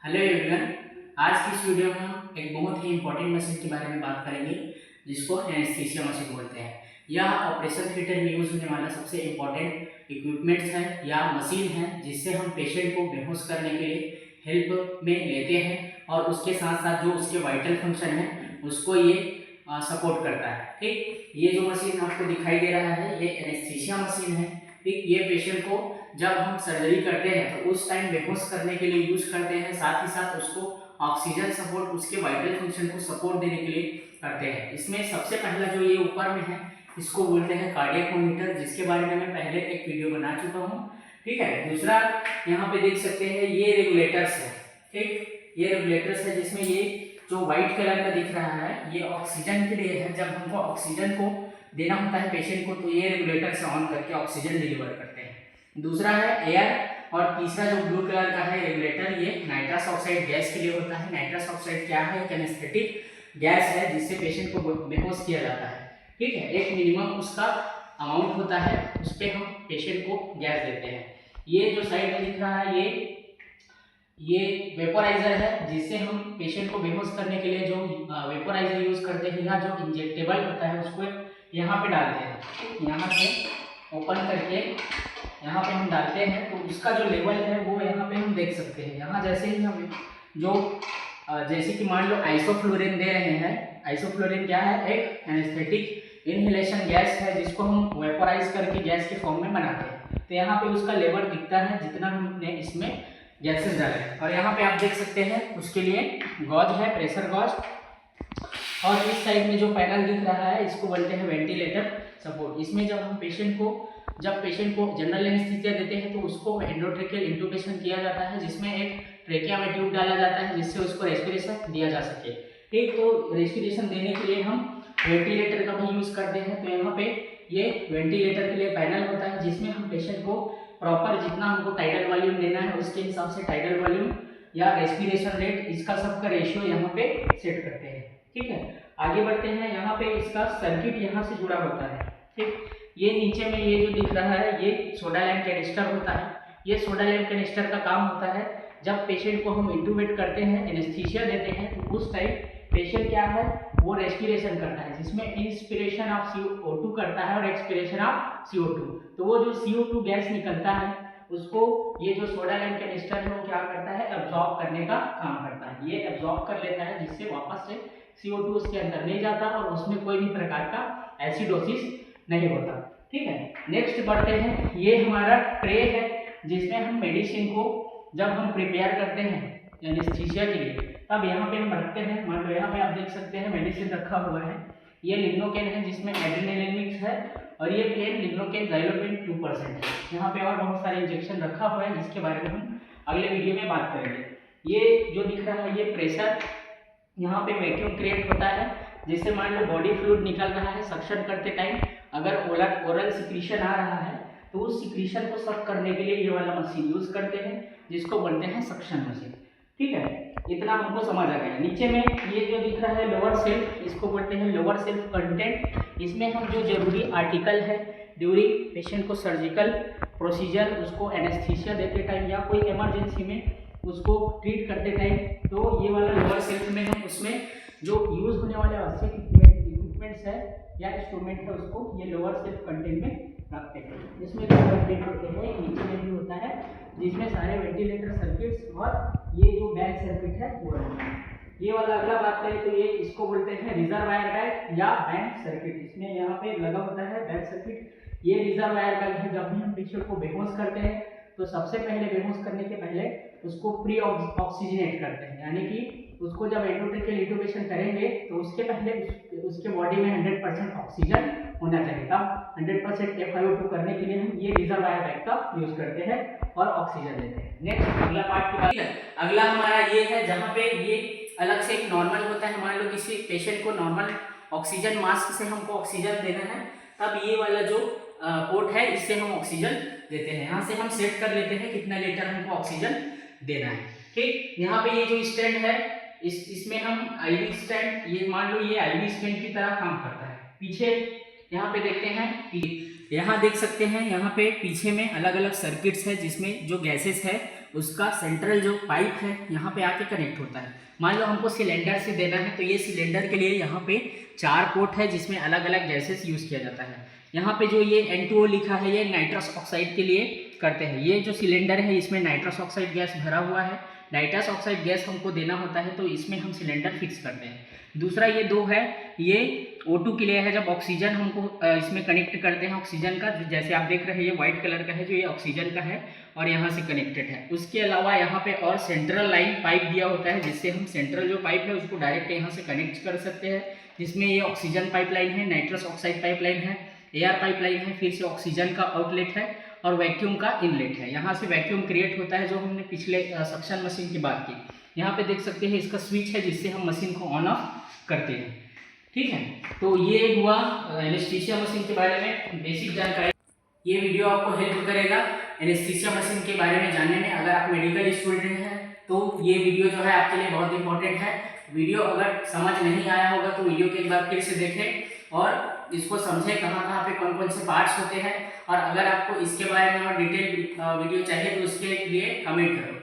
Hello everyone. आज की इस वीडियो में हम एक बहुत ही इंपॉर्टेंट मशीन के बारे में बात करेंगे जिसको एनेस्थीसिया मशीन बोलते हैं। यह ऑपरेशन थिएटर में यूज होने वाला सबसे इम्पॉर्टेंट इक्विपमेंट्स है या मशीन है जिससे हम पेशेंट को बेहोश करने के लिए हेल्प में लेते हैं और उसके साथ साथ जो उसके वाइटल फंक्शन है उसको ये सपोर्ट करता है। ठीक, ये जो मशीन आपको दिखाई दे रहा है ये एनेस्थीसिया मशीन है। ठीक, ये पेशेंट को जब हम सर्जरी करते हैं तो उस टाइम बेहोश करने के लिए यूज करते हैं, साथ ही साथ उसको ऑक्सीजन सपोर्ट, उसके वाइटल फंक्शन को सपोर्ट देने के लिए करते हैं। इसमें सबसे पहला जो ये ऊपर में है इसको बोलते हैं कार्डियक मॉनिटर, जिसके बारे में मैं पहले एक वीडियो बना चुका हूँ। ठीक है, दूसरा यहाँ पे देख सकते हैं ये रेगुलेटर्स है। ठीक, ये रेगुलेटर्स है जिसमें ये जो व्हाइट कलर का दिख रहा है ये ऑक्सीजन के लिए है। जब हमको ऑक्सीजन को देना होता है पेशेंट को तो ये रेगुलेटर से ऑन करके ऑक्सीजन डिलीवर करते हैं। दूसरा है एयर, और तीसरा जो ब्लू कलर का है रेगुलेटर ये नाइट्रस ऑक्साइड गैस के लिए होता है। नाइट्रस ऑक्साइड क्या है? एक एनेस्थेटिक गैस है जिससे पेशेंट को बेहोश किया जाता है। ठीक है, एक मिनिमम उसका अमाउंट होता है, उस पर हम पेशेंट को गैस देते हैं। ये जो साइड में दिख रहा है ये वेपोराइजर है जिससे हम पेशेंट को बेहोश करने के लिए जो वेपोराइजर यूज करते हैं या जो इंजेक्टेबल होता है उसको यहाँ पे डालते हैं। यहाँ से ओपन करके यहाँ पे हम डालते हैं तो उसका जो लेवल है वो यहाँ पे हम देख सकते हैं। यहाँ जैसे ही हम जो जैसे कि मान लो आइसोफ्लोरिन दे रहे हैं। आइसोफ्लोरिन क्या है? एक एनेस्थेटिक इनहेलेशन गैस है जिसको हम वेपोराइज करके गैस के फॉर्म में बनाते हैं। तो यहाँ पे उसका लेवल दिखता है जितना हमने इसमें गैसेस डाले हैं। और यहाँ पे आप देख सकते हैं उसके लिए गॉज है, प्रेशर गॉज। और इस साइड में जो पैनल दिख रहा है इसको बोलते हैं वेंटिलेटर सपोर्ट। इसमें जब पेशेंट को जनरल एनेस्थीसिया देते हैं तो उसको एंडोट्रेकियल इंट्यूबेशन किया जाता है, जिसमें एक ट्रेकिया में ट्यूब डाला जाता है जिससे उसको रेस्पिरेशन दिया जा सके। ठीक, तो रेस्पिरेशन देने के लिए हम वेंटिलेटर का भी यूज करते हैं। तो यहाँ पे ये वेंटिलेटर के लिए पैनल होता है जिसमें हम पेशेंट को प्रॉपर जितना हमको टाइडल वॉल्यूम देना है उसके हिसाब से टाइडल वॉल्यूम या रेस्पिरेशन रेट, इसका सबका रेशियो यहाँ पे सेट करते हैं। ठीक है, आगे बढ़ते हैं। यहाँ पे इसका सर्किट यहाँ से जुड़ा होता है। ठीक, ये नीचे में ये जो दिख रहा है ये सोडा लैम्प कैनिस्टर होता है। ये सोडा लैम्प कैनिस्टर का काम होता है जब पेशेंट को हम इंट्यूबेट करते हैं, एनेस्थीसिया देते हैं तो उस टाइम पेशेंट क्या है वो रेस्पिरेशन करता है जिसमें इंस्पिरेशन ऑफ CO2 करता है और एक्सपिरेशन ऑफ CO2। तो वो जो CO2 गैस निकलता है उसको ये जो सोडा लैम्प कैनिस्टर है वो क्या करता है? एब्जॉर्ब करने का काम करता है। ये एब्जॉर्ब कर लेता है जिससे वापस से CO2 उसके अंदर नहीं जाता और उसमें कोई भी प्रकार का एसिडोसिस नहीं होता। ठीक है, नेक्स्ट बढ़ते हैं। ये हमारा ट्रे है जिसमें हम मेडिसिन को जब हम प्रिपेयर करते हैं एनेस्थीसिया के लिए तब यहाँ पे हम रखते हैं। मान लो यहाँ पे आप देख सकते हैं मेडिसिन रखा हुआ है। ये लिग्नोकेन है जिसमें एड्रेनालिन है और ये पेन लिग्नोकेन ज़ाइलोपेन 2% है। यहाँ पे और बहुत सारे इंजेक्शन रखा हुआ है जिसके बारे में हम अगले वीडियो में बात करेंगे। ये जो दिख रहा है ये प्रेशर, यहाँ पे वैक्यूम क्रिएट होता है जिससे मान लो बॉडी फ्लूइड निकल रहा है, सक्शन करते टाइम अगर ओरल सिक्रीशन आ रहा है तो उस सिक्रीशन को सक करने के लिए ये वाला मशीन यूज करते हैं जिसको बोलते हैं सक्शन मशीन। ठीक है, इतना हमको समझ आ गया। नीचे में ये जो दिख रहा है लोअर सेल्फ, इसको बोलते हैं लोअर सेल्फ कंटेंट। इसमें हम जो जरूरी आर्टिकल है ड्यूरिंग पेशेंट को सर्जिकल प्रोसीजर, उसको एनेस्थीसिया देते टाइम या कोई इमरजेंसी में उसको ट्रीट करते टाइम, तो ये वाला लोअर सेल्फ में हम उसमें जो यूज होने वाले आवश्यक इक्विपमेंट्स है या इंस्ट्रूमेंट है उसको ये लोअर सेल्फ कंटेंट में रखते हैं। इसमें दो कंटेंट होते हैं, नीचे में भी होता है जिसमें सारे वेंटिलेटर सर्किट्स और ये जो बैक सर्किट है वो रहता है। ये वाला अगला बात करें तो ये इसको बोलते हैं रिजर्वायर बैग या बैंक सर्किट। इसमें यहाँ पे लगा होता है बैक सर्किट। ये रिजर्वायर बैग है, जब भी हम पेशेंट को बेहोश करते हैं तो सबसे पहले बेहोश करने के पहले उसको प्री ऑक्सीजनेट करते हैं, यानी कि उसको जब एंडोट्रेकियल इंट्यूबेशन करेंगे तो उसके पहले उसके बॉडी में 100% ऑक्सीजन होना चाहिए। तब 100% FiO2 करने के लिए हम ये रिजर्वायर बैग का यूज करते हैं और ऑक्सीजन देते हैं। नेक्स्ट अगला पार्ट की बात है। अगला हमारा ये है जहाँ पे ये अलग से एक नॉर्मल होता है। मान लो किसी पेशेंट को नॉर्मल ऑक्सीजन मास्क से हमको ऑक्सीजन देना है तब ये वाला जो पोर्ट है इससे हम ऑक्सीजन देते हैं। यहाँ से हम सेट कर लेते हैं कितना लीटर हमको ऑक्सीजन देना है। ठीक, यहाँ पे ये जो स्टैंड है इसमें हम IV स्टैंड, ये मान लो ये IV स्टैंड की तरह काम करता है। पीछे यहाँ पे देखते हैं, यहाँ देख सकते हैं यहाँ पे पीछे में अलग अलग सर्किट्स है जिसमें जो गैसेस है उसका सेंट्रल जो पाइप है यहाँ पे आके कनेक्ट होता है। मान लो हमको सिलेंडर से देना है, तो ये सिलेंडर के लिए यहाँ पे 4 पोर्ट है जिसमें अलग अलग गैसेस यूज़ किया जाता है। यहाँ पे जो ये N2O लिखा है ये नाइट्रस ऑक्साइड के लिए करते हैं। ये जो सिलेंडर है इसमें नाइट्रस ऑक्साइड गैस भरा हुआ है, नाइट्रस ऑक्साइड गैस हमको देना होता है, तो इसमें हम सिलेंडर फिक्स करते हैं। दूसरा ये 2 है, ये O2 के लिए है, जब ऑक्सीजन हमको इसमें कनेक्ट करते हैं ऑक्सीजन का, जैसे आप देख रहे हैं ये व्हाइट कलर का है जो ये ऑक्सीजन का है और यहाँ से कनेक्टेड है। उसके अलावा यहाँ पे और सेंट्रल लाइन पाइप दिया होता है जिससे हम सेंट्रल जो पाइप है उसको डायरेक्ट यहाँ से कनेक्ट कर सकते हैं, जिसमें ये ऑक्सीजन पाइपलाइन है, नाइट्रस ऑक्साइड पाइपलाइन है, एयर पाइपलाइन है, फिर से ऑक्सीजन का आउटलेट है और वैक्यूम का इनलेट है। यहाँ से वैक्यूम क्रिएट होता है जो हमने पिछले सक्शन मशीन की बात की। यहाँ पे देख सकते हैं इसका स्विच है जिससे हम मशीन को ऑन ऑफ करते हैं। ठीक है, तो ये हुआ एनेस्थीसिया मशीन के बारे में बेसिक जानकारी। ये वीडियो आपको हेल्प करेगा एनेस्थीसिया मशीन के बारे में जानने में। अगर आप मेडिकल स्टूडेंट हैं तो ये वीडियो जो है आपके लिए बहुत इंपॉर्टेंट है। वीडियो अगर समझ नहीं आया होगा तो वीडियो को एक बार फिर से देखें और इसको समझें कहाँ कहाँ पे कौन कौन से पार्ट्स होते हैं। और अगर आपको इसके बारे में और डिटेल वीडियो चाहिए तो उसके लिए कमेंट करो।